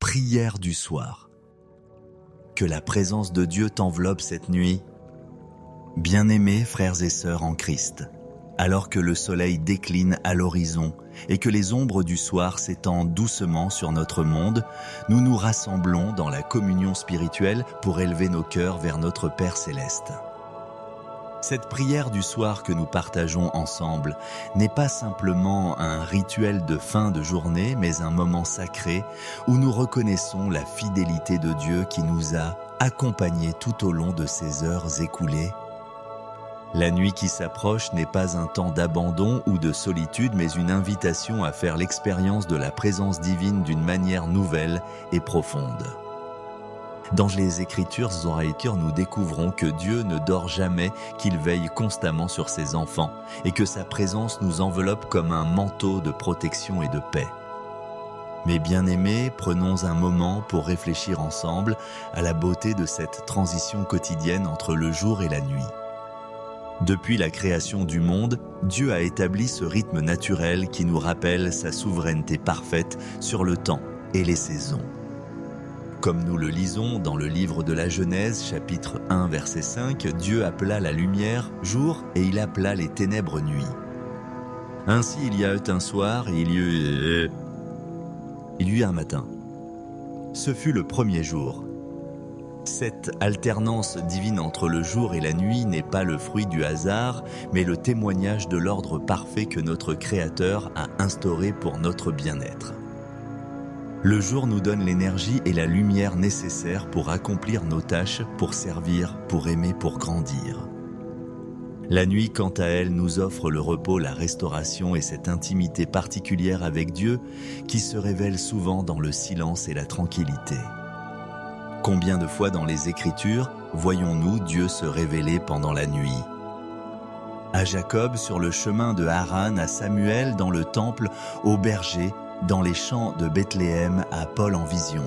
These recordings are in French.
prière du soir. Que la présence de Dieu t'enveloppe cette nuit. Bien-aimés frères et sœurs en Christ, alors que le soleil décline à l'horizon et que les ombres du soir s'étendent doucement sur notre monde, nous nous rassemblons dans la communion spirituelle pour élever nos cœurs vers notre Père Céleste. Cette prière du soir que nous partageons ensemble n'est pas simplement un rituel de fin de journée, mais un moment sacré où nous reconnaissons la fidélité de Dieu qui nous a accompagnés tout au long de ces heures écoulées. La nuit qui s'approche n'est pas un temps d'abandon ou de solitude, mais une invitation à faire l'expérience de la présence divine d'une manière nouvelle et profonde. Dans les Écritures, nous découvrons que Dieu ne dort jamais, qu'il veille constamment sur ses enfants et que sa présence nous enveloppe comme un manteau de protection et de paix. Mes bien-aimés, prenons un moment pour réfléchir ensemble à la beauté de cette transition quotidienne entre le jour et la nuit. Depuis la création du monde, Dieu a établi ce rythme naturel qui nous rappelle sa souveraineté parfaite sur le temps et les saisons. Comme nous le lisons dans le livre de la Genèse, chapitre 1, verset 5, Dieu appela la lumière jour et il appela les ténèbres nuit. Ainsi il y a eu un soir et il y eut un matin. Ce fut le premier jour. Cette alternance divine entre le jour et la nuit n'est pas le fruit du hasard, mais le témoignage de l'ordre parfait que notre Créateur a instauré pour notre bien-être. Le jour nous donne l'énergie et la lumière nécessaires pour accomplir nos tâches, pour servir, pour aimer, pour grandir. La nuit, quant à elle, nous offre le repos, la restauration et cette intimité particulière avec Dieu qui se révèle souvent dans le silence et la tranquillité. Combien de fois dans les Écritures voyons-nous Dieu se révéler pendant la nuit ? À Jacob sur le chemin de Haran, à Samuel dans le temple, au berger, dans les champs de Bethléem, à Paul en vision.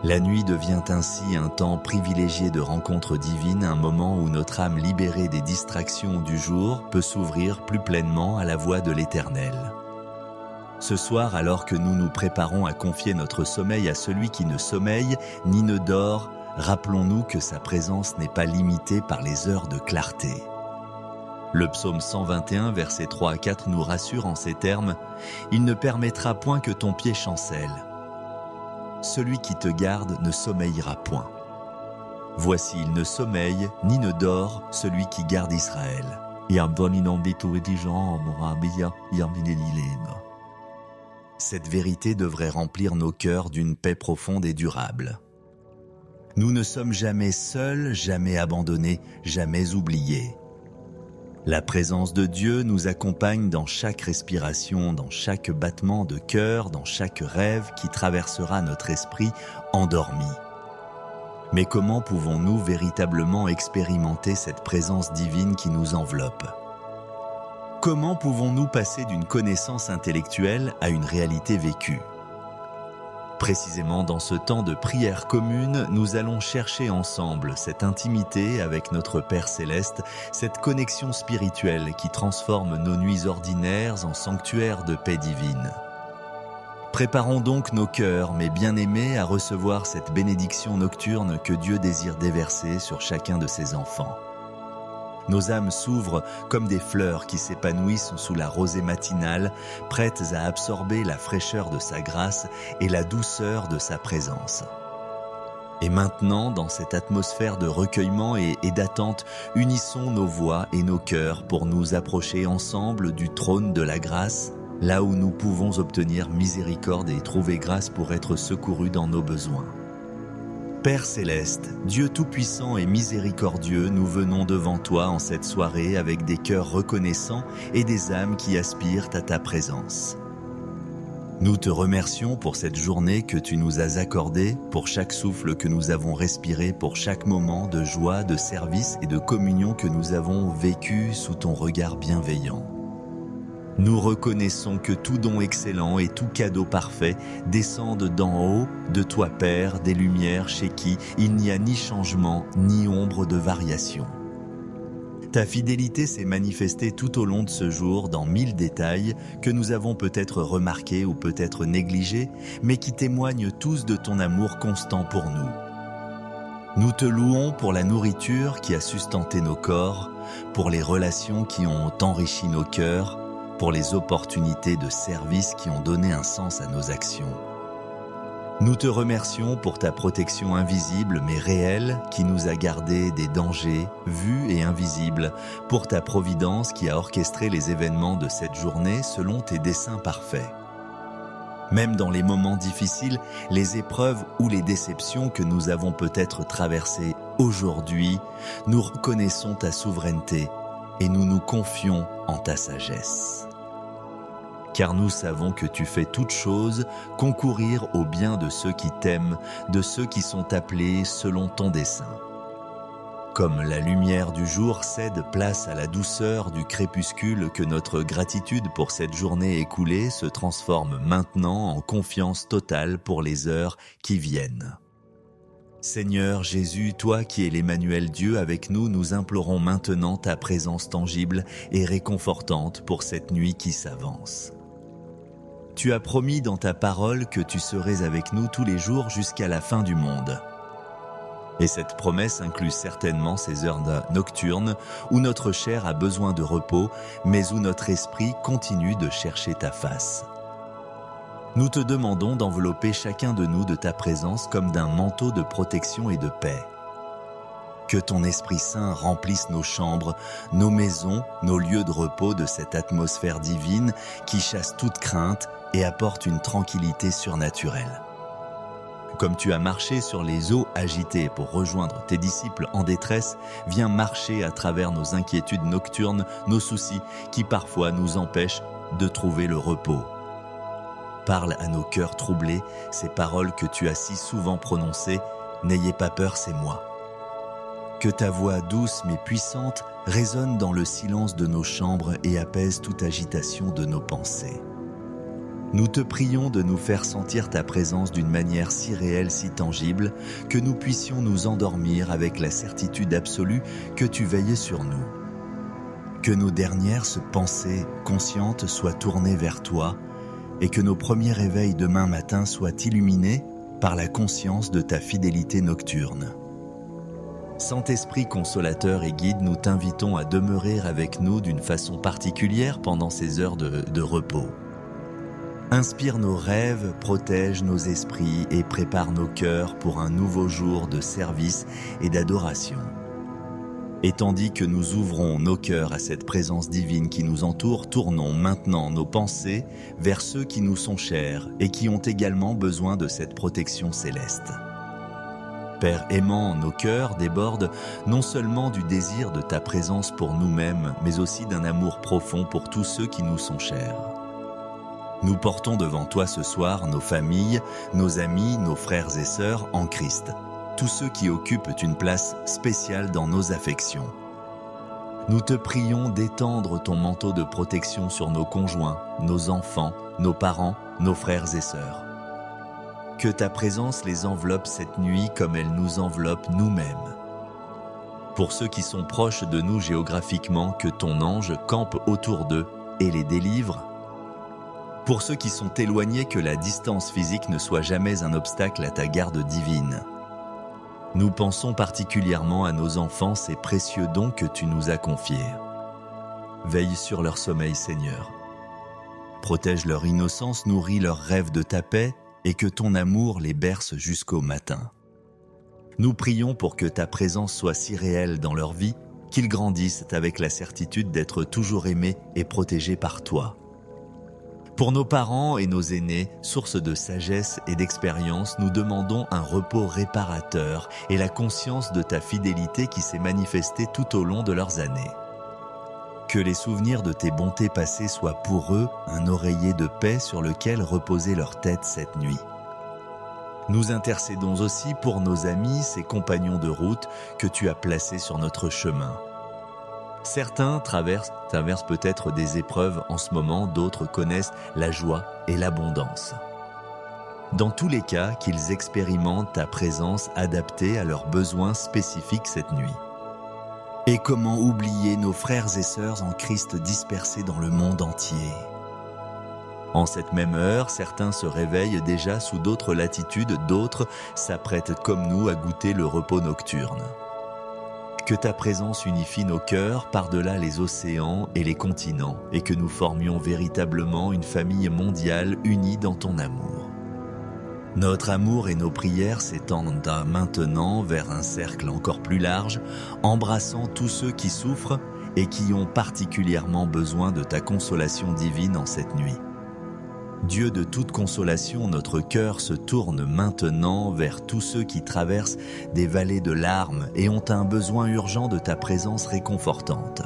La nuit devient ainsi un temps privilégié de rencontre divine, un moment où notre âme libérée des distractions du jour peut s'ouvrir plus pleinement à la voix de l'Éternel. Ce soir, alors que nous nous préparons à confier notre sommeil à celui qui ne sommeille ni ne dort, rappelons-nous que sa présence n'est pas limitée par les heures de clarté. Le psaume 121, versets 3 à 4 nous rassure en ces termes « Il ne permettra point que ton pied chancelle. Celui qui te garde ne sommeillera point. Voici, il ne sommeille ni ne dort celui qui garde Israël. » Cette vérité devrait remplir nos cœurs d'une paix profonde et durable. Nous ne sommes jamais seuls, jamais abandonnés, jamais oubliés. La présence de Dieu nous accompagne dans chaque respiration, dans chaque battement de cœur, dans chaque rêve qui traversera notre esprit endormi. Mais comment pouvons-nous véritablement expérimenter cette présence divine qui nous enveloppe ? Comment pouvons-nous passer d'une connaissance intellectuelle à une réalité vécue ? Précisément dans ce temps de prière commune, nous allons chercher ensemble cette intimité avec notre Père Céleste, cette connexion spirituelle qui transforme nos nuits ordinaires en sanctuaires de paix divine. Préparons donc nos cœurs, mes bien-aimés, à recevoir cette bénédiction nocturne que Dieu désire déverser sur chacun de ses enfants. Nos âmes s'ouvrent comme des fleurs qui s'épanouissent sous la rosée matinale, prêtes à absorber la fraîcheur de sa grâce et la douceur de sa présence. Et maintenant, dans cette atmosphère de recueillement et d'attente, unissons nos voix et nos cœurs pour nous approcher ensemble du trône de la grâce, là où nous pouvons obtenir miséricorde et trouver grâce pour être secourus dans nos besoins. Père Céleste, Dieu Tout-Puissant et Miséricordieux, nous venons devant toi en cette soirée avec des cœurs reconnaissants et des âmes qui aspirent à ta présence. Nous te remercions pour cette journée que tu nous as accordée, pour chaque souffle que nous avons respiré, pour chaque moment de joie, de service et de communion que nous avons vécu sous ton regard bienveillant. Nous reconnaissons que tout don excellent et tout cadeau parfait descendent d'en haut, de toi Père, des lumières chez qui il n'y a ni changement ni ombre de variation. Ta fidélité s'est manifestée tout au long de ce jour dans 1000 détails que nous avons peut-être remarqués ou peut-être négligés, mais qui témoignent tous de ton amour constant pour nous. Nous te louons pour la nourriture qui a sustenté nos corps, pour les relations qui ont enrichi nos cœurs, pour les opportunités de service qui ont donné un sens à nos actions. Nous te remercions pour ta protection invisible mais réelle qui nous a gardés des dangers, vus et invisibles, pour ta providence qui a orchestré les événements de cette journée selon tes desseins parfaits. Même dans les moments difficiles, les épreuves ou les déceptions que nous avons peut-être traversées aujourd'hui, nous reconnaissons ta souveraineté et nous nous confions en ta sagesse. Car nous savons que tu fais toutes choses concourir au bien de ceux qui t'aiment, de ceux qui sont appelés selon ton dessein. Comme la lumière du jour cède place à la douceur du crépuscule, que notre gratitude pour cette journée écoulée se transforme maintenant en confiance totale pour les heures qui viennent. Seigneur Jésus, toi qui es l'Emmanuel Dieu avec nous, nous implorons maintenant ta présence tangible et réconfortante pour cette nuit qui s'avance. Tu as promis dans ta parole que tu serais avec nous tous les jours jusqu'à la fin du monde. Et cette promesse inclut certainement ces heures nocturnes où notre chair a besoin de repos, mais où notre esprit continue de chercher ta face. Nous te demandons d'envelopper chacun de nous de ta présence comme d'un manteau de protection et de paix. Que ton Esprit Saint remplisse nos chambres, nos maisons, nos lieux de repos de cette atmosphère divine qui chasse toute crainte et apporte une tranquillité surnaturelle. Comme tu as marché sur les eaux agitées pour rejoindre tes disciples en détresse, viens marcher à travers nos inquiétudes nocturnes, nos soucis qui parfois nous empêchent de trouver le repos. Parle à nos cœurs troublés ces paroles que tu as si souvent prononcées, « N'ayez pas peur, c'est moi ». Que ta voix douce mais puissante résonne dans le silence de nos chambres et apaise toute agitation de nos pensées. Nous te prions de nous faire sentir ta présence d'une manière si réelle, si tangible, que nous puissions nous endormir avec la certitude absolue que tu veillais sur nous. Que nos dernières pensées conscientes soient tournées vers toi et que nos premiers réveils demain matin soient illuminés par la conscience de ta fidélité nocturne. Saint-Esprit consolateur et guide, nous t'invitons à demeurer avec nous d'une façon particulière pendant ces heures de repos. Inspire nos rêves, protège nos esprits et prépare nos cœurs pour un nouveau jour de service et d'adoration. Et tandis que nous ouvrons nos cœurs à cette présence divine qui nous entoure, tournons maintenant nos pensées vers ceux qui nous sont chers et qui ont également besoin de cette protection céleste. Père aimant, nos cœurs débordent non seulement du désir de ta présence pour nous-mêmes, mais aussi d'un amour profond pour tous ceux qui nous sont chers. Nous portons devant toi ce soir nos familles, nos amis, nos frères et sœurs en Christ, tous ceux qui occupent une place spéciale dans nos affections. Nous te prions d'étendre ton manteau de protection sur nos conjoints, nos enfants, nos parents, nos frères et sœurs. Que ta présence les enveloppe cette nuit comme elle nous enveloppe nous-mêmes. Pour ceux qui sont proches de nous géographiquement, que ton ange campe autour d'eux et les délivre. Pour ceux qui sont éloignés, que la distance physique ne soit jamais un obstacle à ta garde divine. Nous pensons particulièrement à nos enfants, ces précieux dons que tu nous as confiés. Veille sur leur sommeil, Seigneur. Protège leur innocence, nourris leurs rêves de ta paix et que ton amour les berce jusqu'au matin. Nous prions pour que ta présence soit si réelle dans leur vie qu'ils grandissent avec la certitude d'être toujours aimés et protégés par toi. Pour nos parents et nos aînés, source de sagesse et d'expérience, nous demandons un repos réparateur et la conscience de ta fidélité qui s'est manifestée tout au long de leurs années. Que les souvenirs de tes bontés passées soient pour eux un oreiller de paix sur lequel reposer leur tête cette nuit. Nous intercédons aussi pour nos amis, ces compagnons de route que tu as placés sur notre chemin. Certains traversent peut-être des épreuves en ce moment, d'autres connaissent la joie et l'abondance. Dans tous les cas, qu'ils expérimentent ta présence adaptée à leurs besoins spécifiques cette nuit. Et comment oublier nos frères et sœurs en Christ dispersés dans le monde entier? En cette même heure, certains se réveillent déjà sous d'autres latitudes, d'autres s'apprêtent comme nous à goûter le repos nocturne. Que ta présence unifie nos cœurs par-delà les océans et les continents, et que nous formions véritablement une famille mondiale unie dans ton amour. Notre amour et nos prières s'étendent maintenant vers un cercle encore plus large, embrassant tous ceux qui souffrent et qui ont particulièrement besoin de ta consolation divine en cette nuit. Dieu de toute consolation, notre cœur se tourne maintenant vers tous ceux qui traversent des vallées de larmes et ont un besoin urgent de ta présence réconfortante.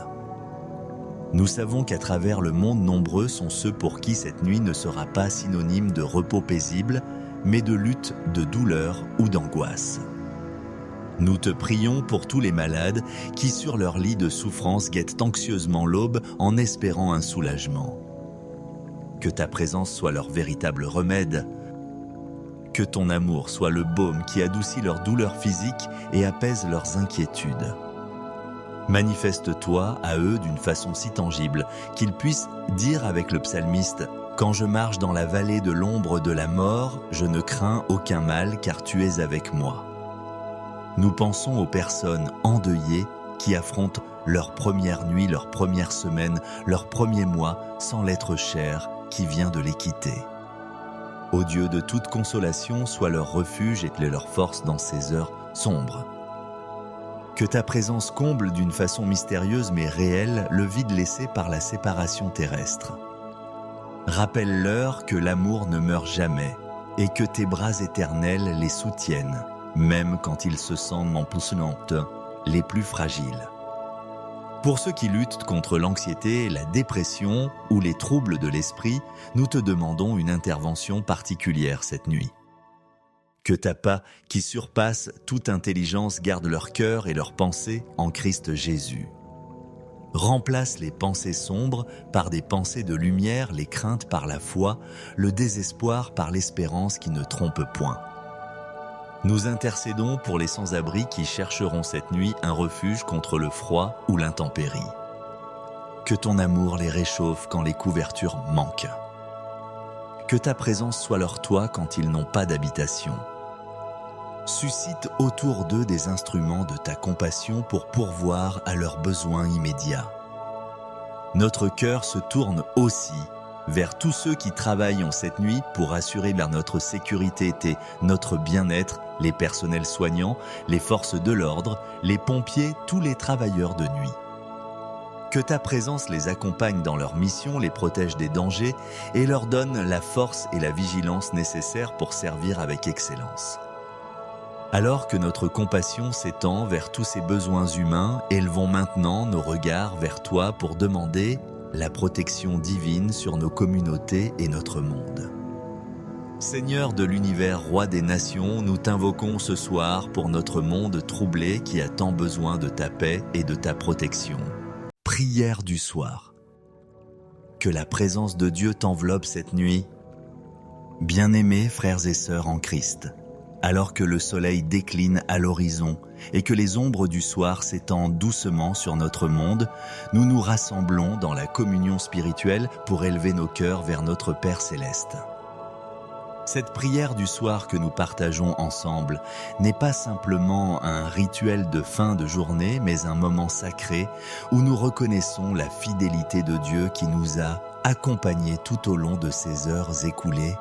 Nous savons qu'à travers le monde, nombreux sont ceux pour qui cette nuit ne sera pas synonyme de repos paisible, mais de lutte, de douleur ou d'angoisse. Nous te prions pour tous les malades qui, sur leur lit de souffrance, guettent anxieusement l'aube en espérant un soulagement. Que ta présence soit leur véritable remède. Que ton amour soit le baume qui adoucit leurs douleurs physiques et apaise leurs inquiétudes. Manifeste-toi à eux d'une façon si tangible qu'ils puissent dire avec le psalmiste « Quand je marche dans la vallée de l'ombre de la mort, je ne crains aucun mal car tu es avec moi. » Nous pensons aux personnes endeuillées qui affrontent leur première nuit, leur première semaine, leur premier mois sans l'être cher qui vient de les quitter. Ô Dieu de toute consolation, sois leur refuge et leur force dans ces heures sombres. Que ta présence comble d'une façon mystérieuse mais réelle le vide laissé par la séparation terrestre. Rappelle-leur que l'amour ne meurt jamais et que tes bras éternels les soutiennent, même quand ils se sentent empoisonnantes, les plus fragiles. Pour ceux qui luttent contre l'anxiété, la dépression ou les troubles de l'esprit, nous te demandons une intervention particulière cette nuit. Que ta paix qui surpasse toute intelligence garde leur cœur et leurs pensées en Christ Jésus. Remplace les pensées sombres par des pensées de lumière, les craintes par la foi, le désespoir par l'espérance qui ne trompe point. Nous intercédons pour les sans-abri qui chercheront cette nuit un refuge contre le froid ou l'intempérie. Que ton amour les réchauffe quand les couvertures manquent. Que ta présence soit leur toit quand ils n'ont pas d'habitation. Suscite autour d'eux des instruments de ta compassion pour pourvoir à leurs besoins immédiats. Notre cœur se tourne aussi vers tous ceux qui travaillent en cette nuit pour assurer notre sécurité et notre bien-être, les personnels soignants, les forces de l'ordre, les pompiers, tous les travailleurs de nuit. Que ta présence les accompagne dans leur mission, les protège des dangers et leur donne la force et la vigilance nécessaires pour servir avec excellence. Alors que notre compassion s'étend vers tous ces besoins humains, élevons maintenant nos regards vers toi pour demander la protection divine sur nos communautés et notre monde. Seigneur de l'univers, roi des nations, nous t'invoquons ce soir pour notre monde troublé qui a tant besoin de ta paix et de ta protection. Prière du soir. Que la présence de Dieu t'enveloppe cette nuit. Bien-aimés frères et sœurs en Christ, alors que le soleil décline à l'horizon et que les ombres du soir s'étendent doucement sur notre monde, nous nous rassemblons dans la communion spirituelle pour élever nos cœurs vers notre Père céleste. Cette prière du soir que nous partageons ensemble n'est pas simplement un rituel de fin de journée, mais un moment sacré où nous reconnaissons la fidélité de Dieu qui nous a accompagnés tout au long de ces heures écoulées.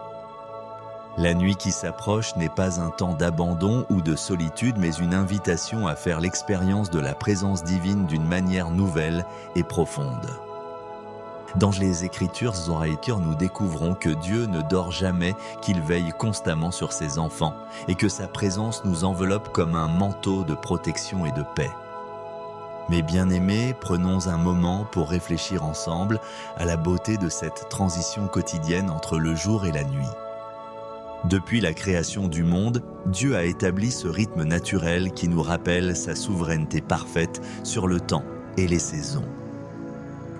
La nuit qui s'approche n'est pas un temps d'abandon ou de solitude, mais une invitation à faire l'expérience de la présence divine d'une manière nouvelle et profonde. Dans les Écritures, nous découvrons que Dieu ne dort jamais, qu'il veille constamment sur ses enfants et que sa présence nous enveloppe comme un manteau de protection et de paix. Mes bien-aimés, prenons un moment pour réfléchir ensemble à la beauté de cette transition quotidienne entre le jour et la nuit. Depuis la création du monde, Dieu a établi ce rythme naturel qui nous rappelle sa souveraineté parfaite sur le temps et les saisons.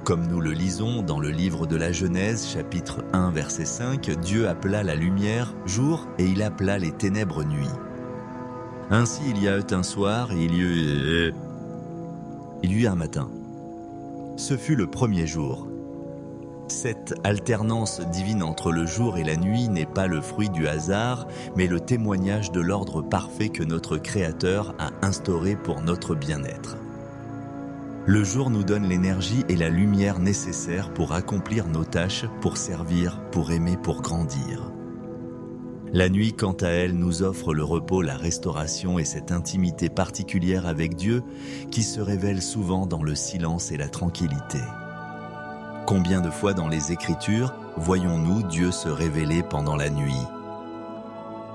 Comme nous le lisons dans le livre de la Genèse, chapitre 1, verset 5, Dieu appela la lumière jour et il appela les ténèbres nuit. Ainsi il y eut un soir et il y eut... Il y eut un matin. Ce fut le premier jour. Cette alternance divine entre le jour et la nuit n'est pas le fruit du hasard, mais le témoignage de l'ordre parfait que notre Créateur a instauré pour notre bien-être. Le jour nous donne l'énergie et la lumière nécessaires pour accomplir nos tâches, pour servir, pour aimer, pour grandir. La nuit, quant à elle, nous offre le repos, la restauration et cette intimité particulière avec Dieu qui se révèle souvent dans le silence et la tranquillité. Combien de fois dans les Écritures voyons-nous Dieu se révéler pendant la nuit ?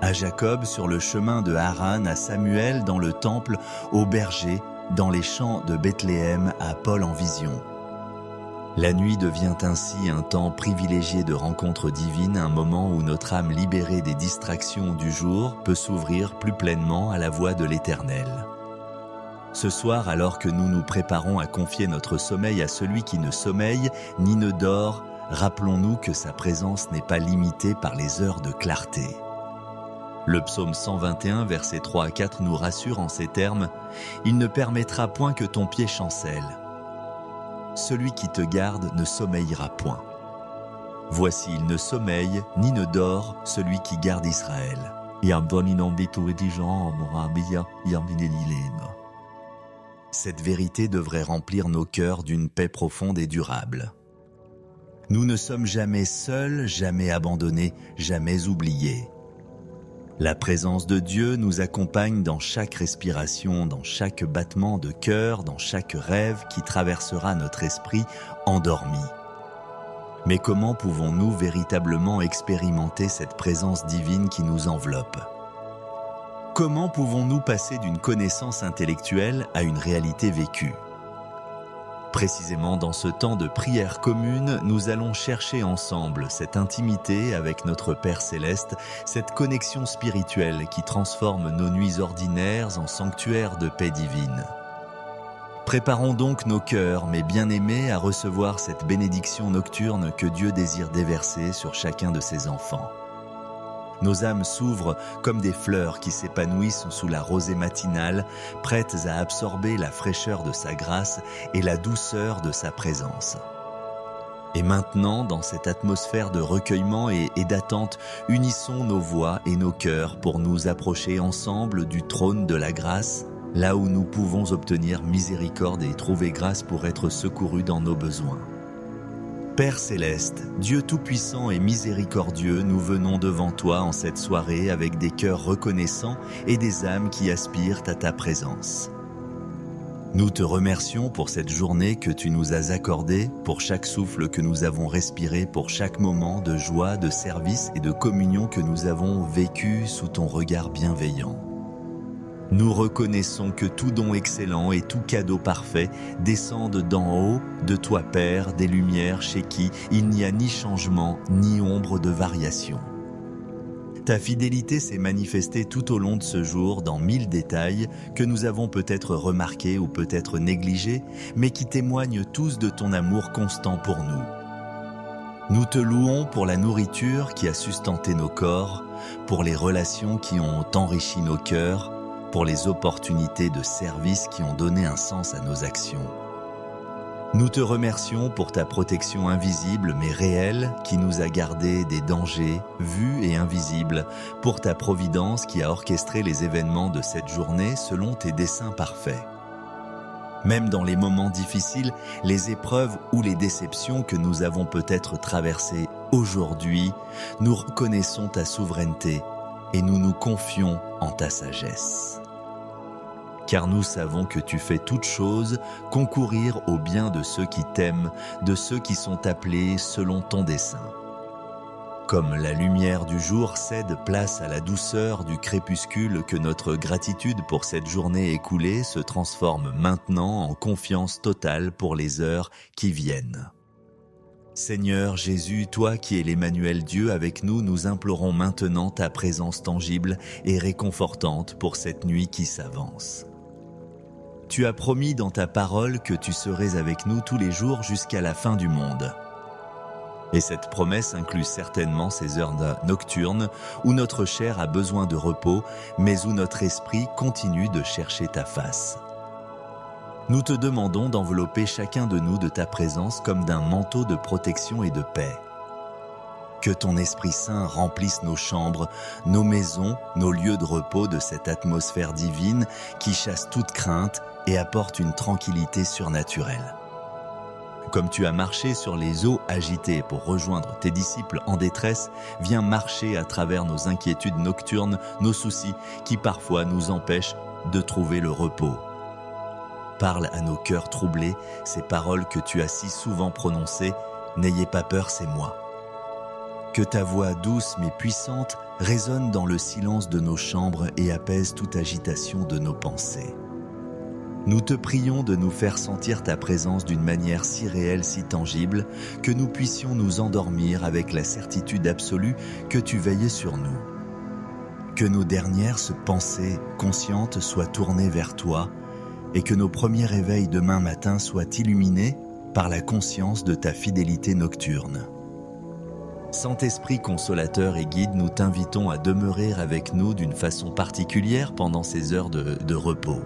À Jacob sur le chemin de Haran, à Samuel dans le temple, au berger, dans les champs de Bethléem, à Paul en vision. La nuit devient ainsi un temps privilégié de rencontre divine, un moment où notre âme libérée des distractions du jour peut s'ouvrir plus pleinement à la voix de l'Éternel. Ce soir, alors que nous nous préparons à confier notre sommeil à celui qui ne sommeille ni ne dort, rappelons-nous que sa présence n'est pas limitée par les heures de clarté. Le psaume 121, versets 3 à 4 nous rassure en ces termes « Il ne permettra point que ton pied chancelle. Celui qui te garde ne sommeillera point. Voici, il ne sommeille ni ne dort celui qui garde Israël. » Cette vérité devrait remplir nos cœurs d'une paix profonde et durable. Nous ne sommes jamais seuls, jamais abandonnés, jamais oubliés. La présence de Dieu nous accompagne dans chaque respiration, dans chaque battement de cœur, dans chaque rêve qui traversera notre esprit endormi. Mais comment pouvons-nous véritablement expérimenter cette présence divine qui nous enveloppe ? Comment pouvons-nous passer d'une connaissance intellectuelle à une réalité vécue ? Précisément dans ce temps de prière commune, nous allons chercher ensemble cette intimité avec notre Père Céleste, cette connexion spirituelle qui transforme nos nuits ordinaires en sanctuaires de paix divine. Préparons donc nos cœurs, mes bien-aimés, à recevoir cette bénédiction nocturne que Dieu désire déverser sur chacun de ses enfants. Nos âmes s'ouvrent comme des fleurs qui s'épanouissent sous la rosée matinale, prêtes à absorber la fraîcheur de sa grâce et la douceur de sa présence. Et maintenant, dans cette atmosphère de recueillement et d'attente, unissons nos voix et nos cœurs pour nous approcher ensemble du trône de la grâce, là où nous pouvons obtenir miséricorde et trouver grâce pour être secourus dans nos besoins. Père Céleste, Dieu Tout-Puissant et Miséricordieux, nous venons devant toi en cette soirée avec des cœurs reconnaissants et des âmes qui aspirent à ta présence. Nous te remercions pour cette journée que tu nous as accordée, pour chaque souffle que nous avons respiré, pour chaque moment de joie, de service et de communion que nous avons vécu sous ton regard bienveillant. Nous reconnaissons que tout don excellent et tout cadeau parfait descendent d'en haut, de toi Père, des lumières chez qui il n'y a ni changement ni ombre de variation. Ta fidélité s'est manifestée tout au long de ce jour dans 1000 détails que nous avons peut-être remarqués ou peut-être négligés, mais qui témoignent tous de ton amour constant pour nous. Nous te louons pour la nourriture qui a sustenté nos corps, pour les relations qui ont enrichi nos cœurs, pour les opportunités de service qui ont donné un sens à nos actions. Nous te remercions pour ta protection invisible mais réelle qui nous a gardés des dangers vus et invisibles, pour ta providence qui a orchestré les événements de cette journée selon tes desseins parfaits. Même dans les moments difficiles, les épreuves ou les déceptions que nous avons peut-être traversées aujourd'hui, nous reconnaissons ta souveraineté et nous nous confions en ta sagesse. Car nous savons que tu fais toutes choses concourir au bien de ceux qui t'aiment, de ceux qui sont appelés selon ton dessein. Comme la lumière du jour cède place à la douceur du crépuscule, que notre gratitude pour cette journée écoulée se transforme maintenant en confiance totale pour les heures qui viennent. Seigneur Jésus, toi qui es l'Emmanuel Dieu avec nous, nous implorons maintenant ta présence tangible et réconfortante pour cette nuit qui s'avance. Tu as promis dans ta parole que tu serais avec nous tous les jours jusqu'à la fin du monde. Et cette promesse inclut certainement ces heures nocturnes où notre chair a besoin de repos, mais où notre esprit continue de chercher ta face. Nous te demandons d'envelopper chacun de nous de ta présence comme d'un manteau de protection et de paix. Que ton Esprit Saint remplisse nos chambres, nos maisons, nos lieux de repos de cette atmosphère divine qui chasse toute crainte et apporte une tranquillité surnaturelle. Comme tu as marché sur les eaux agitées pour rejoindre tes disciples en détresse, viens marcher à travers nos inquiétudes nocturnes, nos soucis qui parfois nous empêchent de trouver le repos. Parle à nos cœurs troublés ces paroles que tu as si souvent prononcées, « N'ayez pas peur, c'est moi ». Que ta voix douce mais puissante résonne dans le silence de nos chambres et apaise toute agitation de nos pensées. Nous te prions de nous faire sentir ta présence d'une manière si réelle, si tangible, que nous puissions nous endormir avec la certitude absolue que tu veilles sur nous. Que nos dernières pensées conscientes soient tournées vers toi et que nos premiers réveils demain matin soient illuminés par la conscience de ta fidélité nocturne. Saint-Esprit consolateur et guide, nous t'invitons à demeurer avec nous d'une façon particulière pendant ces heures de repos.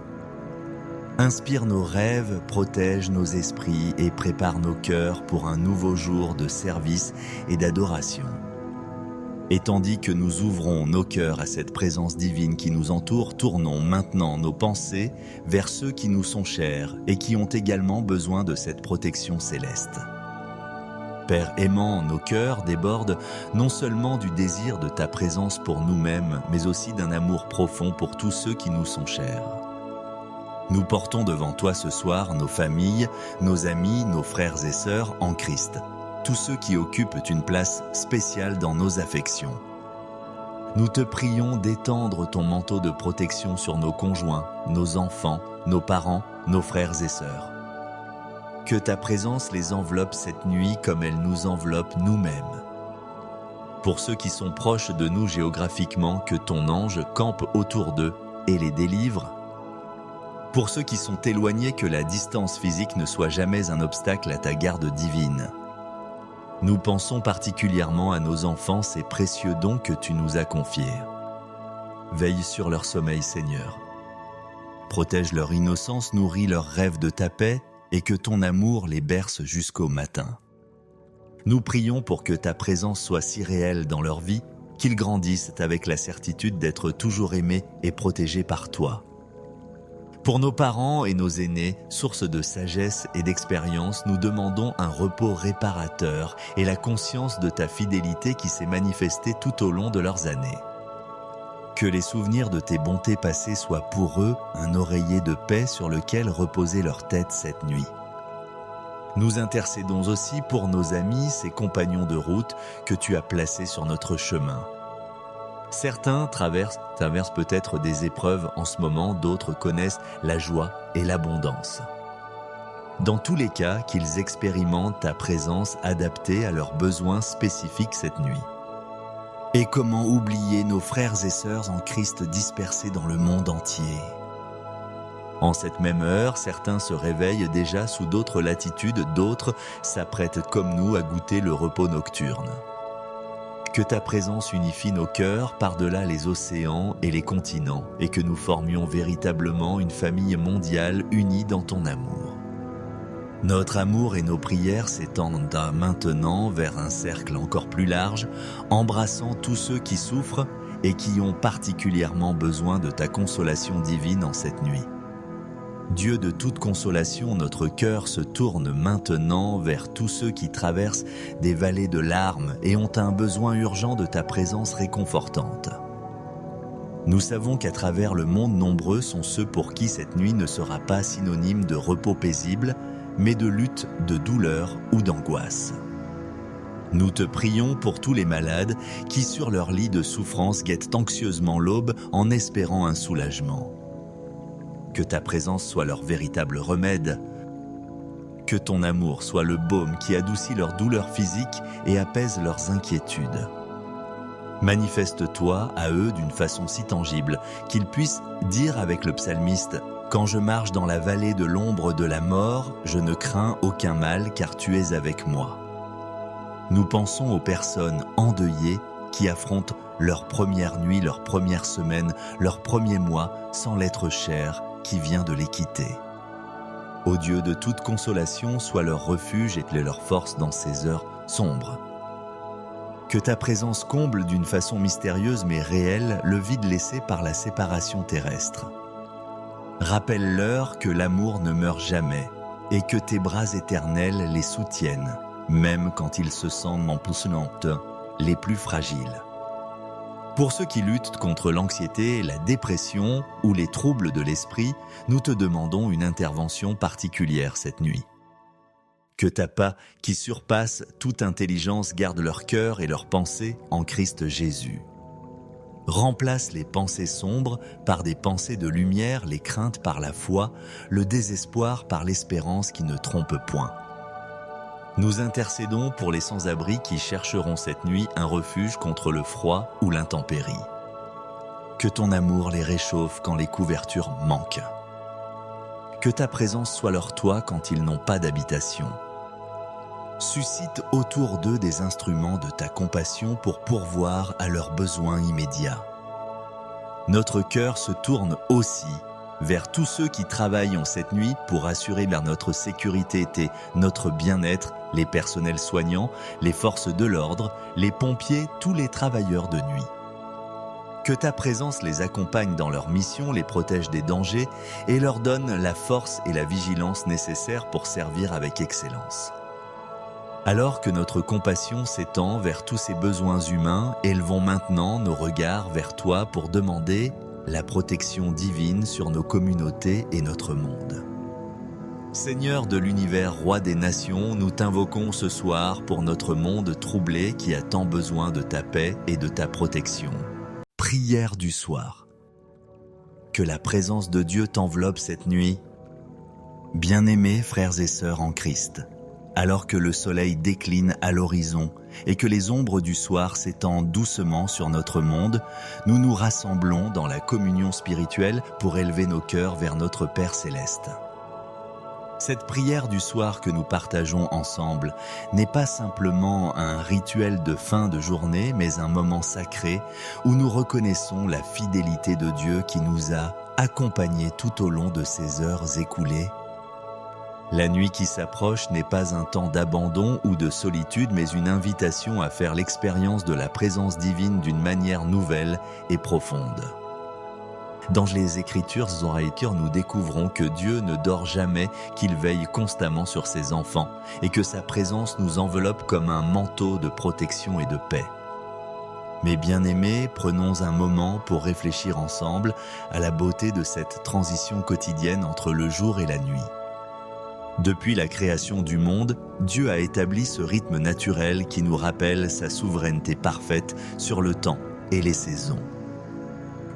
Inspire nos rêves, protège nos esprits et prépare nos cœurs pour un nouveau jour de service et d'adoration. Et tandis que nous ouvrons nos cœurs à cette présence divine qui nous entoure, tournons maintenant nos pensées vers ceux qui nous sont chers et qui ont également besoin de cette protection céleste. Père aimant, nos cœurs débordent non seulement du désir de ta présence pour nous-mêmes, mais aussi d'un amour profond pour tous ceux qui nous sont chers. Nous portons devant toi ce soir nos familles, nos amis, nos frères et sœurs en Christ, tous ceux qui occupent une place spéciale dans nos affections. Nous te prions d'étendre ton manteau de protection sur nos conjoints, nos enfants, nos parents, nos frères et sœurs. Que ta présence les enveloppe cette nuit comme elle nous enveloppe nous-mêmes. Pour ceux qui sont proches de nous géographiquement, que ton ange campe autour d'eux et les délivre. Pour ceux qui sont éloignés, que la distance physique ne soit jamais un obstacle à ta garde divine. Nous pensons particulièrement à nos enfants, ces précieux dons que tu nous as confiés. Veille sur leur sommeil, Seigneur. Protège leur innocence, nourris leurs rêves de ta paix et que ton amour les berce jusqu'au matin. Nous prions pour que ta présence soit si réelle dans leur vie qu'ils grandissent avec la certitude d'être toujours aimés et protégés par toi. Pour nos parents et nos aînés, source de sagesse et d'expérience, nous demandons un repos réparateur et la conscience de ta fidélité qui s'est manifestée tout au long de leurs années. Que les souvenirs de tes bontés passées soient pour eux un oreiller de paix sur lequel reposer leur tête cette nuit. Nous intercédons aussi pour nos amis, ces compagnons de route que tu as placés sur notre chemin. Certains traversent peut-être des épreuves en ce moment, d'autres connaissent la joie et l'abondance. Dans tous les cas, qu'ils expérimentent ta présence adaptée à leurs besoins spécifiques cette nuit. Et comment oublier nos frères et sœurs en Christ dispersés dans le monde entier? En cette même heure, certains se réveillent déjà sous d'autres latitudes, d'autres s'apprêtent comme nous à goûter le repos nocturne. Que ta présence unifie nos cœurs par-delà les océans et les continents et que nous formions véritablement une famille mondiale unie dans ton amour. Notre amour et nos prières s'étendent maintenant vers un cercle encore plus large, embrassant tous ceux qui souffrent et qui ont particulièrement besoin de ta consolation divine en cette nuit. Dieu de toute consolation, notre cœur se tourne maintenant vers tous ceux qui traversent des vallées de larmes et ont un besoin urgent de ta présence réconfortante. Nous savons qu'à travers le monde, nombreux sont ceux pour qui cette nuit ne sera pas synonyme de repos paisible, mais de lutte, de douleur ou d'angoisse. Nous te prions pour tous les malades qui, sur leur lit de souffrance, guettent anxieusement l'aube en espérant un soulagement. Que ta présence soit leur véritable remède. Que ton amour soit le baume qui adoucit leurs douleurs physiques et apaise leurs inquiétudes. Manifeste-toi à eux d'une façon si tangible qu'ils puissent dire avec le psalmiste « Quand je marche dans la vallée de l'ombre de la mort, je ne crains aucun mal car tu es avec moi. » Nous pensons aux personnes endeuillées qui affrontent leur première nuit, leur première semaine, leur premier mois sans l'être cher qui vient de les quitter. Ô Dieu de toute consolation, sois leur refuge et leur force dans ces heures sombres. Que ta présence comble d'une façon mystérieuse mais réelle le vide laissé par la séparation terrestre. Rappelle-leur que l'amour ne meurt jamais et que tes bras éternels les soutiennent, même quand ils se sentent empoisonnantes, les plus fragiles. Pour ceux qui luttent contre l'anxiété, la dépression ou les troubles de l'esprit, nous te demandons une intervention particulière cette nuit. Que ta paix qui surpasse toute intelligence garde leur cœur et leurs pensées en Christ Jésus. Remplace les pensées sombres par des pensées de lumière, les craintes par la foi, le désespoir par l'espérance qui ne trompe point. Nous intercédons pour les sans-abri qui chercheront cette nuit un refuge contre le froid ou l'intempérie. Que ton amour les réchauffe quand les couvertures manquent. Que ta présence soit leur toit quand ils n'ont pas d'habitation. Suscite autour d'eux des instruments de ta compassion pour pourvoir à leurs besoins immédiats. Notre cœur se tourne aussi vers tous ceux qui travaillent en cette nuit pour assurer notre sécurité et notre bien-être, les personnels soignants, les forces de l'ordre, les pompiers, tous les travailleurs de nuit. Que ta présence les accompagne dans leur mission, les protège des dangers et leur donne la force et la vigilance nécessaires pour servir avec excellence. Alors que notre compassion s'étend vers tous ces besoins humains, élevons maintenant nos regards vers toi pour demander la protection divine sur nos communautés et notre monde. Seigneur de l'univers, roi des nations, nous t'invoquons ce soir pour notre monde troublé qui a tant besoin de ta paix et de ta protection. Prière du soir. Que la présence de Dieu t'enveloppe cette nuit. Bien-aimés frères et sœurs en Christ, alors que le soleil décline à l'horizon et que les ombres du soir s'étendent doucement sur notre monde, nous nous rassemblons dans la communion spirituelle pour élever nos cœurs vers notre Père céleste. Cette prière du soir que nous partageons ensemble n'est pas simplement un rituel de fin de journée, mais un moment sacré où nous reconnaissons la fidélité de Dieu qui nous a accompagnés tout au long de ces heures écoulées. La nuit qui s'approche n'est pas un temps d'abandon ou de solitude, mais une invitation à faire l'expérience de la présence divine d'une manière nouvelle et profonde. Dans les Écritures, nous découvrons que Dieu ne dort jamais, qu'il veille constamment sur ses enfants et que sa présence nous enveloppe comme un manteau de protection et de paix. Mes bien-aimés, prenons un moment pour réfléchir ensemble à la beauté de cette transition quotidienne entre le jour et la nuit. Depuis la création du monde, Dieu a établi ce rythme naturel qui nous rappelle sa souveraineté parfaite sur le temps et les saisons.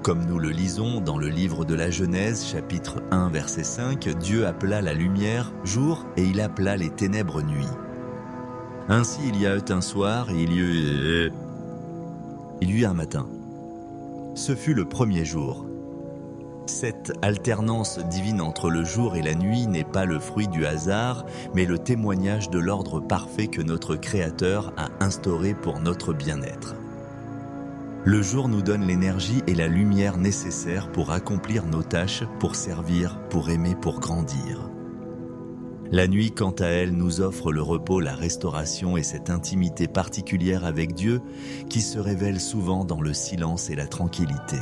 Comme nous le lisons dans le livre de la Genèse, chapitre 1, verset 5, Dieu appela la lumière jour et il appela les ténèbres nuit. Ainsi il y a eu un soir et il y eut un matin. Ce fut le premier jour. Cette alternance divine entre le jour et la nuit n'est pas le fruit du hasard, mais le témoignage de l'ordre parfait que notre Créateur a instauré pour notre bien-être. Le jour nous donne l'énergie et la lumière nécessaires pour accomplir nos tâches, pour servir, pour aimer, pour grandir. La nuit, quant à elle, nous offre le repos, la restauration et cette intimité particulière avec Dieu qui se révèle souvent dans le silence et la tranquillité.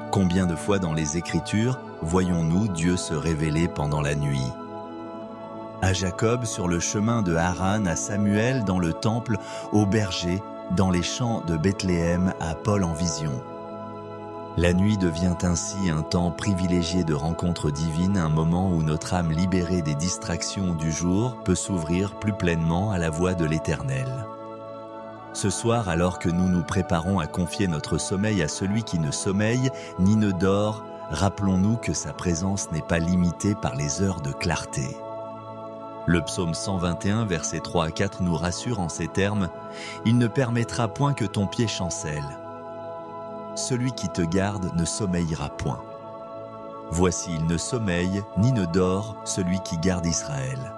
Combien de fois dans les Écritures voyons-nous Dieu se révéler pendant la nuit ? À Jacob sur le chemin de Haran, à Samuel dans le temple, au berger, dans les champs de Bethléem, à Paul en vision. La nuit devient ainsi un temps privilégié de rencontre divine, un moment où notre âme libérée des distractions du jour peut s'ouvrir plus pleinement à la voix de l'Éternel. Ce soir, alors que nous nous préparons à confier notre sommeil à celui qui ne sommeille ni ne dort, rappelons-nous que sa présence n'est pas limitée par les heures de clarté. Le psaume 121, versets 3 à 4 nous rassure en ces termes « Il ne permettra point que ton pied chancelle. Celui qui te garde ne sommeillera point. Voici, il ne sommeille ni ne dort celui qui garde Israël. »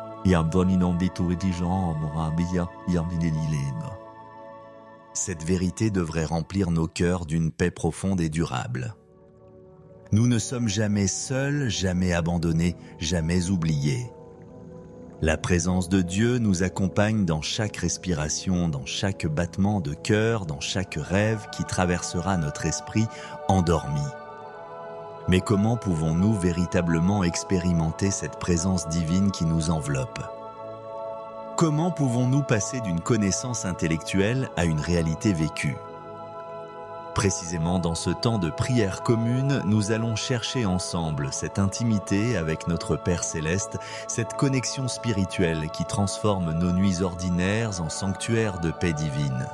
Cette vérité devrait remplir nos cœurs d'une paix profonde et durable. Nous ne sommes jamais seuls, jamais abandonnés, jamais oubliés. La présence de Dieu nous accompagne dans chaque respiration, dans chaque battement de cœur, dans chaque rêve qui traversera notre esprit endormi. Mais comment pouvons-nous véritablement expérimenter cette présence divine qui nous enveloppe ? Comment pouvons-nous passer d'une connaissance intellectuelle à une réalité vécue ? Précisément dans ce temps de prière commune, nous allons chercher ensemble cette intimité avec notre Père Céleste, cette connexion spirituelle qui transforme nos nuits ordinaires en sanctuaires de paix divine.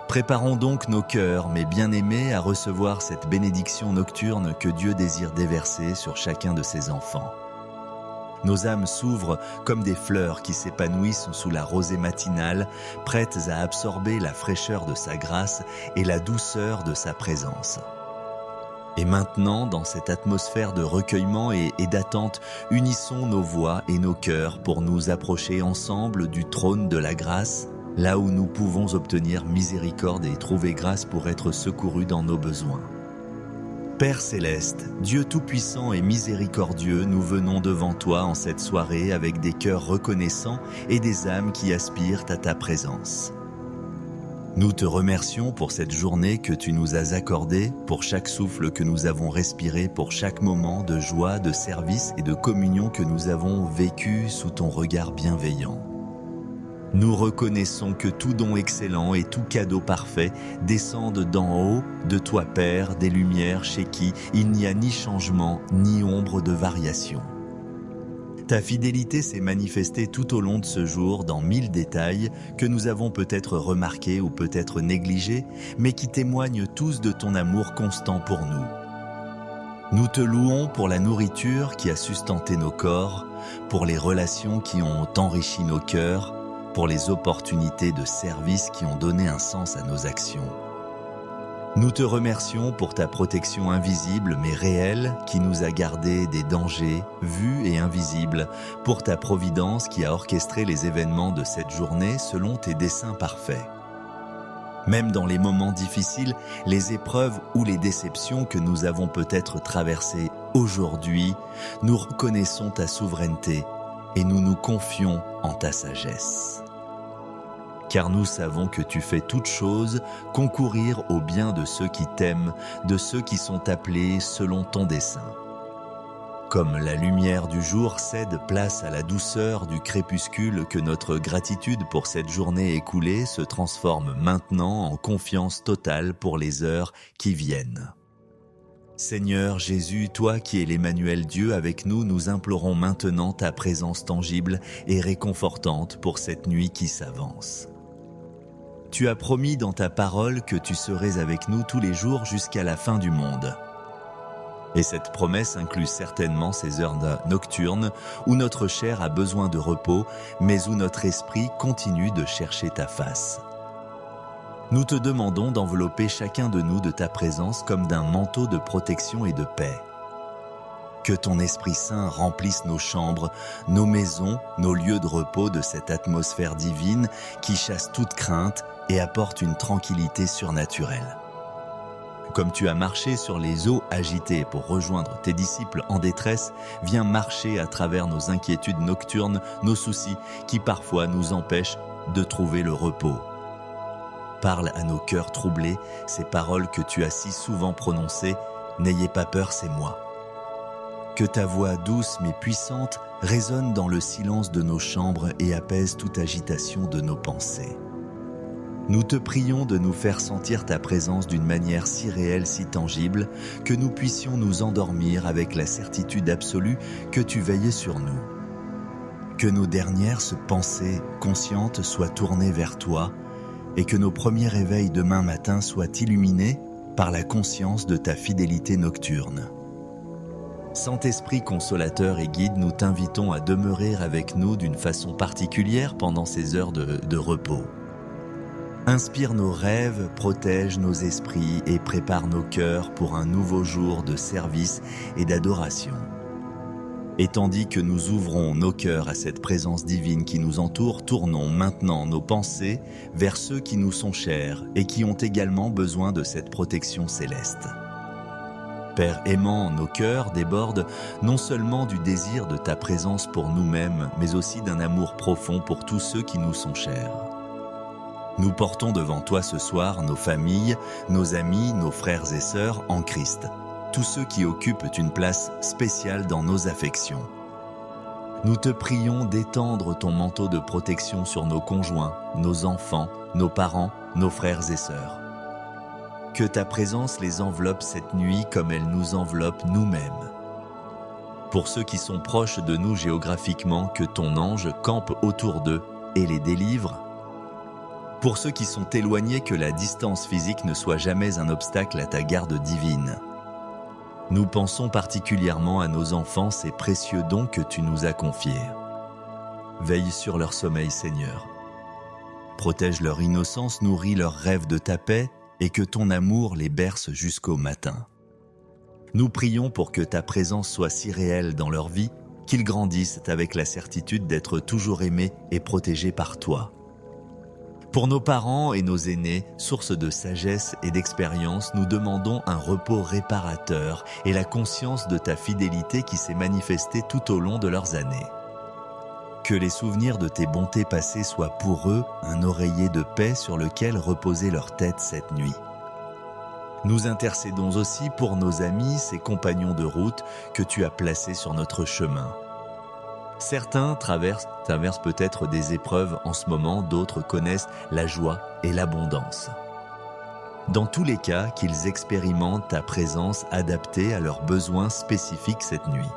Préparons donc nos cœurs, mes bien-aimés, à recevoir cette bénédiction nocturne que Dieu désire déverser sur chacun de ses enfants. Nos âmes s'ouvrent comme des fleurs qui s'épanouissent sous la rosée matinale, prêtes à absorber la fraîcheur de sa grâce et la douceur de sa présence. Et maintenant, dans cette atmosphère de recueillement et d'attente, unissons nos voix et nos cœurs pour nous approcher ensemble du trône de la grâce, là où nous pouvons obtenir miséricorde et trouver grâce pour être secourus dans nos besoins. Père Céleste, Dieu Tout-Puissant et Miséricordieux, nous venons devant toi en cette soirée avec des cœurs reconnaissants et des âmes qui aspirent à ta présence. Nous te remercions pour cette journée que tu nous as accordée, pour chaque souffle que nous avons respiré, pour chaque moment de joie, de service et de communion que nous avons vécu sous ton regard bienveillant. Nous reconnaissons que tout don excellent et tout cadeau parfait descendent d'en haut, de toi Père, des lumières chez qui il n'y a ni changement ni ombre de variation. Ta fidélité s'est manifestée tout au long de ce jour dans 1000 détails que nous avons peut-être remarqués ou peut-être négligés, mais qui témoignent tous de ton amour constant pour nous. Nous te louons pour la nourriture qui a sustenté nos corps, pour les relations qui ont enrichi nos cœurs, pour les opportunités de service qui ont donné un sens à nos actions. Nous te remercions pour ta protection invisible mais réelle qui nous a gardés des dangers vus et invisibles, pour ta providence qui a orchestré les événements de cette journée selon tes desseins parfaits. Même dans les moments difficiles, les épreuves ou les déceptions que nous avons peut-être traversées aujourd'hui, nous reconnaissons ta souveraineté et nous nous confions en ta sagesse. Car nous savons que tu fais toutes choses concourir au bien de ceux qui t'aiment, de ceux qui sont appelés selon ton dessein. Comme la lumière du jour cède place à la douceur du crépuscule, que notre gratitude pour cette journée écoulée se transforme maintenant en confiance totale pour les heures qui viennent. Seigneur Jésus, toi qui es l'Emmanuel Dieu avec nous, nous implorons maintenant ta présence tangible et réconfortante pour cette nuit qui s'avance. Tu as promis dans ta parole que tu serais avec nous tous les jours jusqu'à la fin du monde. Et cette promesse inclut certainement ces heures nocturnes où notre chair a besoin de repos, mais où notre esprit continue de chercher ta face. Nous te demandons d'envelopper chacun de nous de ta présence comme d'un manteau de protection et de paix. Que ton Esprit Saint remplisse nos chambres, nos maisons, nos lieux de repos de cette atmosphère divine qui chasse toute crainte et apporte une tranquillité surnaturelle. Comme tu as marché sur les eaux agitées pour rejoindre tes disciples en détresse, viens marcher à travers nos inquiétudes nocturnes, nos soucis qui parfois nous empêchent de trouver le repos. Parle à nos cœurs troublés ces paroles que tu as si souvent prononcées, « N'ayez pas peur, c'est moi ». Que ta voix douce mais puissante résonne dans le silence de nos chambres et apaise toute agitation de nos pensées. Nous te prions de nous faire sentir ta présence d'une manière si réelle, si tangible, que nous puissions nous endormir avec la certitude absolue que tu veillais sur nous. Que nos dernières pensées conscientes soient tournées vers toi, et que nos premiers réveils demain matin soient illuminés par la conscience de ta fidélité nocturne. Saint-Esprit consolateur et guide, nous t'invitons à demeurer avec nous d'une façon particulière pendant ces heures de repos. Inspire nos rêves, protège nos esprits et prépare nos cœurs pour un nouveau jour de service et d'adoration. Et tandis que nous ouvrons nos cœurs à cette présence divine qui nous entoure, tournons maintenant nos pensées vers ceux qui nous sont chers et qui ont également besoin de cette protection céleste. Père aimant, nos cœurs débordent non seulement du désir de ta présence pour nous-mêmes, mais aussi d'un amour profond pour tous ceux qui nous sont chers. Nous portons devant toi ce soir nos familles, nos amis, nos frères et sœurs en Christ, tous ceux qui occupent une place spéciale dans nos affections. Nous te prions d'étendre ton manteau de protection sur nos conjoints, nos enfants, nos parents, nos frères et sœurs. Que ta présence les enveloppe cette nuit comme elle nous enveloppe nous-mêmes. Pour ceux qui sont proches de nous géographiquement, que ton ange campe autour d'eux et les délivre. Pour ceux qui sont éloignés, que la distance physique ne soit jamais un obstacle à ta garde divine. Nous pensons particulièrement à nos enfants, ces précieux dons que tu nous as confiés. Veille sur leur sommeil, Seigneur. Protège leur innocence, nourris leurs rêves de ta paix, et que ton amour les berce jusqu'au matin. Nous prions pour que ta présence soit si réelle dans leur vie, qu'ils grandissent avec la certitude d'être toujours aimés et protégés par toi. Pour nos parents et nos aînés, source de sagesse et d'expérience, nous demandons un repos réparateur et la conscience de ta fidélité qui s'est manifestée tout au long de leurs années. Que les souvenirs de tes bontés passées soient pour eux un oreiller de paix sur lequel reposer leur tête cette nuit. Nous intercédons aussi pour nos amis, ces compagnons de route que tu as placés sur notre chemin. Certains traversent peut-être des épreuves en ce moment, d'autres connaissent la joie et l'abondance. Dans tous les cas, qu'ils expérimentent ta présence adaptée à leurs besoins spécifiques cette nuit.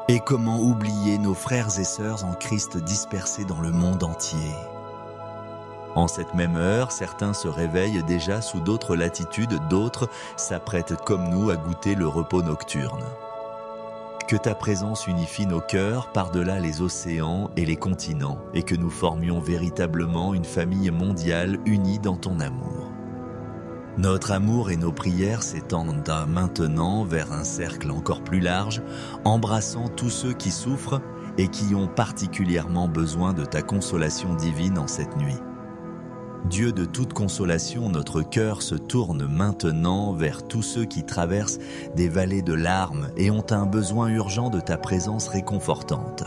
Et comment oublier nos frères et sœurs en Christ dispersés dans le monde entier? En cette même heure, certains se réveillent déjà sous d'autres latitudes, d'autres s'apprêtent comme nous à goûter le repos nocturne. Que ta présence unifie nos cœurs par-delà les océans et les continents et que nous formions véritablement une famille mondiale unie dans ton amour. Notre amour et nos prières s'étendent maintenant vers un cercle encore plus large, embrassant tous ceux qui souffrent et qui ont particulièrement besoin de ta consolation divine en cette nuit. Dieu de toute consolation, notre cœur se tourne maintenant vers tous ceux qui traversent des vallées de larmes et ont un besoin urgent de ta présence réconfortante.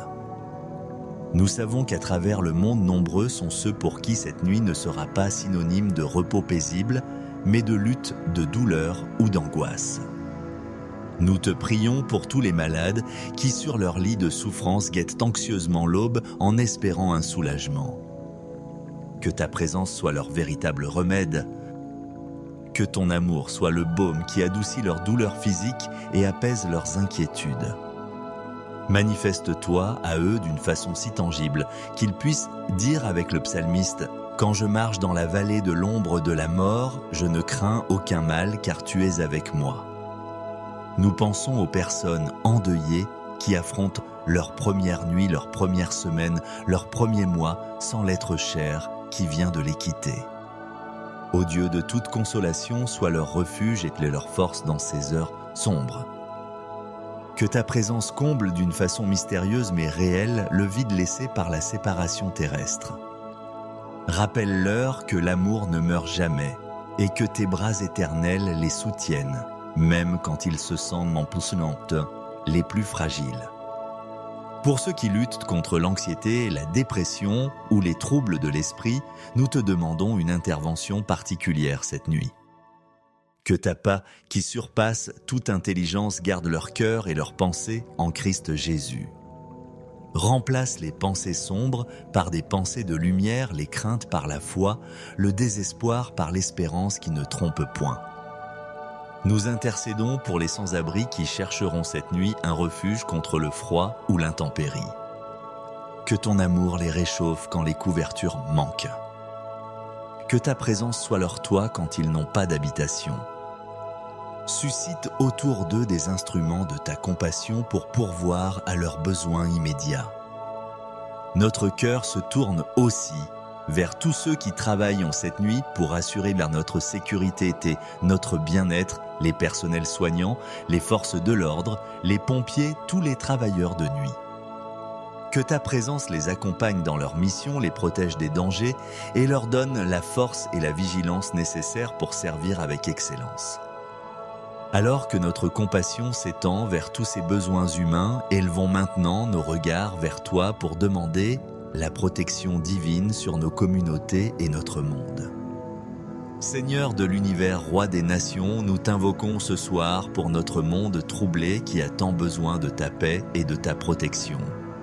Nous savons qu'à travers le monde, nombreux sont ceux pour qui cette nuit ne sera pas synonyme de repos paisible, mais de lutte, de douleur ou d'angoisse. Nous te prions pour tous les malades qui, sur leur lit de souffrance, guettent anxieusement l'aube en espérant un soulagement. Que ta présence soit leur véritable remède. Que ton amour soit le baume qui adoucit leurs douleurs physiques et apaise leurs inquiétudes. Manifeste-toi à eux d'une façon si tangible qu'ils puissent dire avec le psalmiste « Quand je marche dans la vallée de l'ombre de la mort, je ne crains aucun mal car tu es avec moi. » Nous pensons aux personnes endeuillées qui affrontent leur première nuit, leur première semaine, leur premier mois sans l'être cher qui vient de les quitter. Ô Dieu de toute consolation, sois leur refuge et leur force dans ces heures sombres. Que ta présence comble d'une façon mystérieuse mais réelle le vide laissé par la séparation terrestre. Rappelle-leur que l'amour ne meurt jamais et que tes bras éternels les soutiennent, même quand ils se sentent empoisonnantes, les plus fragiles. Pour ceux qui luttent contre l'anxiété, la dépression ou les troubles de l'esprit, nous te demandons une intervention particulière cette nuit. Que ta paix qui surpasse toute intelligence garde leur cœur et leurs pensées en Christ Jésus. Remplace les pensées sombres par des pensées de lumière, les craintes par la foi, le désespoir par l'espérance qui ne trompe point. Nous intercédons pour les sans-abri qui chercheront cette nuit un refuge contre le froid ou l'intempérie. Que ton amour les réchauffe quand les couvertures manquent. Que ta présence soit leur toit quand ils n'ont pas d'habitation. Suscite autour d'eux des instruments de ta compassion pour pourvoir à leurs besoins immédiats. Notre cœur se tourne aussi vers tous ceux qui travaillent en cette nuit pour assurer notre sécurité et notre bien-être, les personnels soignants, les forces de l'ordre, les pompiers, tous les travailleurs de nuit. Que ta présence les accompagne dans leur mission, les protège des dangers et leur donne la force et la vigilance nécessaires pour servir avec excellence. Alors que notre compassion s'étend vers tous ces besoins humains, élevons maintenant nos regards vers toi pour demander la protection divine sur nos communautés et notre monde. Seigneur de l'univers, roi des nations, nous t'invoquons ce soir pour notre monde troublé qui a tant besoin de ta paix et de ta protection.